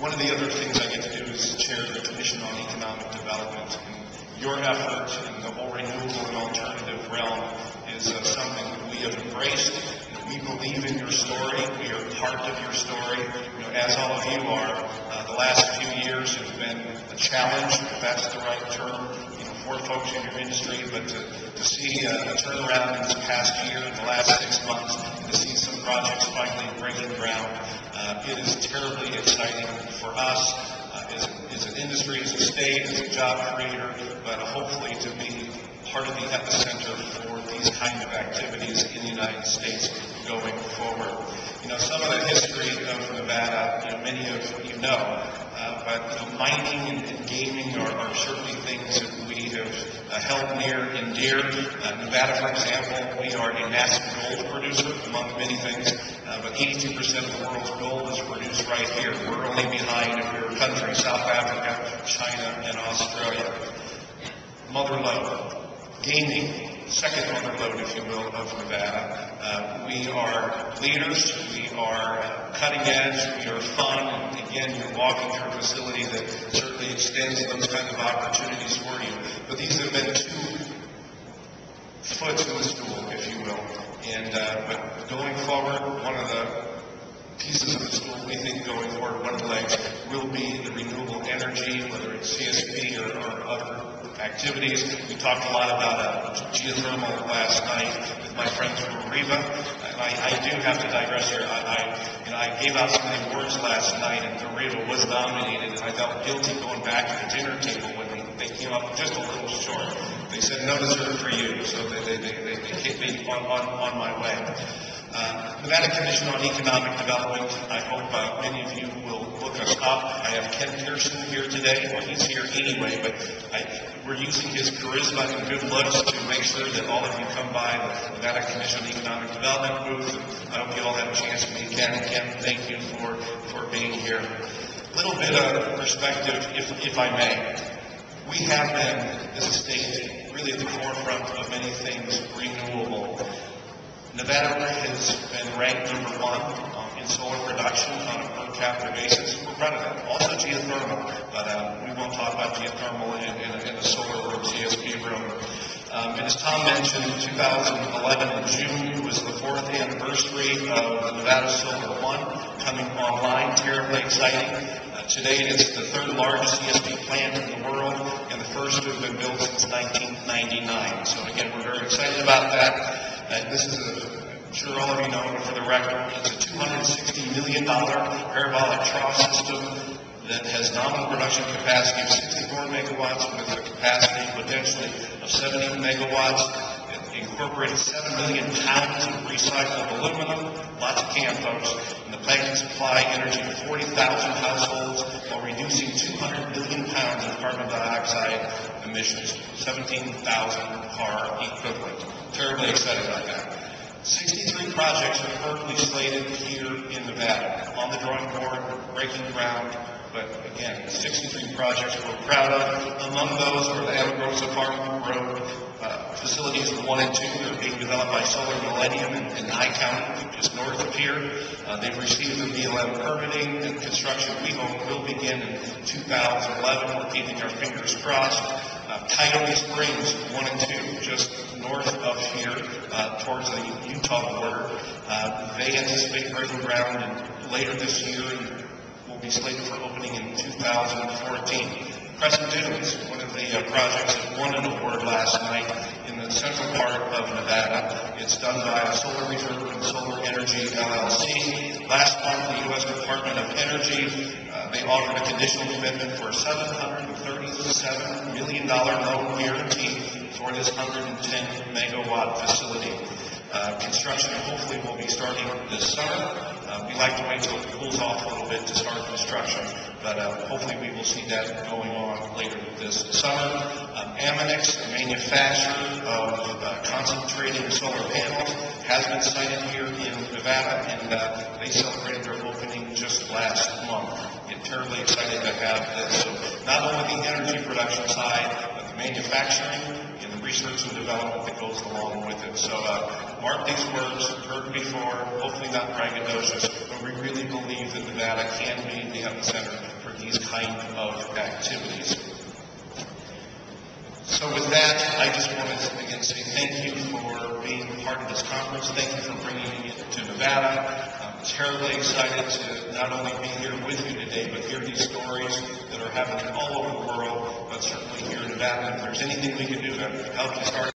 One of the other things I get to do is chair the Commission on Economic Development. And your effort in the whole renewable and alternative realm is something that we have embraced. We believe in your story. We are part of your story. As all of you are, the last few years have been a challenge, if that's the right term, for folks in your industry. But to see a turnaround in this past year, in the last 6 months, to see some projects finally breaking ground, it is terribly exciting for us as an industry, as a state, as a job creator, but hopefully to be part of the epicenter for these kind of activities in the United States going forward. Some of the history of Nevada, many of you know, but mining and gaming are certainly things that we have held near and dear. Nevada, for example, we are a massive gold producer, among many things, but 82% of the world's gold is produced right here. We're only behind a few countries, South Africa, China, and Australia. Mother lode, gaming, second mother lode, if you will, of Nevada. We are leaders, we are cutting edge, we are fun, and again, you're walking through a facility that certainly extends those kind of opportunities for you. But these have been 2 foot in the stool, if you will. And but going forward, one of the pieces of the stool we think going forward, one of the legs will be the renewable energy, whether it's CSP or other activities. We talked a lot about geothermal last night with my friends from Riva, and I do have to digress here. I gave out some of the awards last night, and Riva was nominated, and I felt guilty going back to the dinner table when they came up just a little short. They said no dessert for you, so they kicked me on my way. Nevada Commission on Economic Development, I hope many of you will look us up. I have Ken Pearson here today. Well, he's here anyway, but we're using his charisma and good looks to make sure that all of you come by the Nevada Commission on Economic Development booth. I hope you all have a chance to meet Ken. Ken, thank you for being here. A little bit of perspective, if I may. We have been, as a state, really at the forefront of many things renewable. Nevada has been ranked #1 in solar production on a per capita basis. We're proud of that. Also geothermal, but we won't talk about geothermal in the solar room, CSP room. And as Tom mentioned, 2011 in June was the 4th anniversary of Nevada Solar One coming online. Terribly exciting. Today it's the 3rd largest CSP plant in the world and the first to have been built since 1999. So again, we're very excited about that. This is I'm sure all of you know, for the record, it's a $260 million parabolic trough system that has nominal production capacity of 64 megawatts with a capacity potentially of 70 megawatts. It incorporated 7 million pounds of recycled aluminum, lots of can, folks, and the plant can supply energy to 40,000 households while reducing 200 million pounds of carbon dioxide emissions, 17,000 car equivalent. Terribly excited about that. 63 projects are currently slated here in Nevada, on the drawing board, breaking ground, but again, 63 projects we're proud of. Among those are the Amagrosa Farm Road facilities 1 and 2. They're being developed by Solar Millennium in Nye County, just north of here. They've received the BLM permitting, and construction, we hope, will begin in 2011. We're keeping our fingers crossed. Coyote Springs 1 and 2, just north of here, towards the Utah border. They anticipate breaking ground later this year and will be slated for opening in 2014. Crescent Dunes, one of the projects that won an award last night in the central part of Nevada. It's done by Solar Reserve and Solar Energy LLC. Last month, the U.S. Department of Energy, they offered a conditional commitment for a $737 million loan guarantee for this 110 megawatt facility. Construction hopefully will be starting this summer. We like to wait until it cools off a little bit to start construction, but hopefully we will see that going on later this summer. Amonix, a manufacturer of concentrating solar panels, has been sited here in Nevada, and they celebrated their opening just last month. And terribly excited to have this. So not only the energy production side, but the manufacturing and the research and development that goes along with it. So mark these words, heard before, hopefully not braggadocious, but we really believe that Nevada can be the epicenter these kind of activities. So with that, I just want to again say thank you for being part of this conference. Thank you for bringing it to Nevada. I'm terribly excited to not only be here with you today, but hear these stories that are happening all over the world, but certainly here in Nevada. If there's anything we can do to help you start